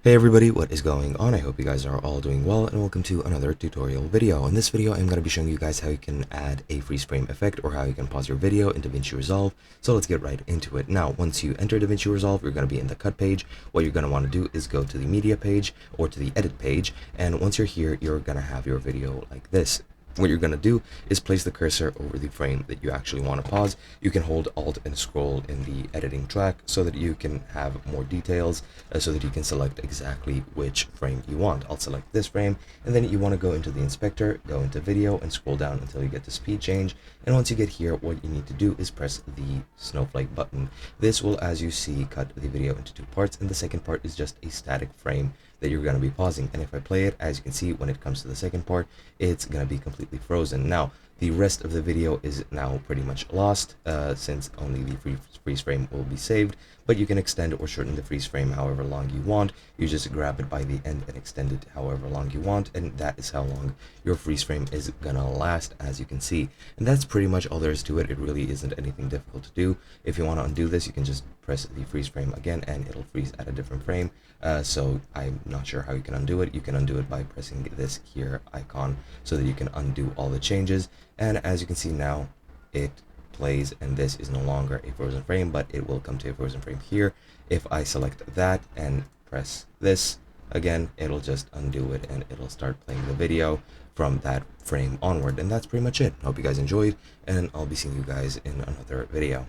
Hey everybody, what is going on? I hope you guys are all doing well and welcome to another tutorial video. In this video, I'm going to be showing you guys how you can add a freeze frame effect or how you can pause your video in Davinci Resolve. So let's get right into it. Now, once you enter Davinci Resolve, you're going to be in the cut page. What you're going to want to do is go to the media page or to the edit page. And once you're here, you're going to have your video like this. What you're going to do is place the cursor over the frame that you actually want to pause. You can hold Alt and scroll in the editing track so that you can have more details, so that you can select exactly which frame you want. I'll select this frame, and then you want to go into the inspector, go into video, and scroll down until you get to speed change. And once you get here, what you need to do is press the snowflake button. This will, as you see, cut the video into two parts, and the second part is just a static frame that you're going to be pausing. And if I play it, as you can see, when it comes to the second part, it's going to be completely frozen. Now, the rest of the video is now pretty much lost, since only the freeze frame will be saved, but you can extend or shorten the freeze frame however long you want. You just grab it by the end and extend it however long you want, and that is how long your freeze frame is gonna last, as you can see. And that's pretty much all there is to it. It really isn't anything difficult to do. If you want to undo this, you can just press the freeze frame again and it'll freeze at a different frame. So I'm not sure how you can undo it. You can undo it by pressing this here icon so that you can undo all the changes. And as you can see now, it plays, and this is no longer a frozen frame, but it will come to a frozen frame here. If I select that and press this again, it'll just undo it and it'll start playing the video from that frame onward. And that's pretty much it. Hope you guys enjoyed, and I'll be seeing you guys in another video.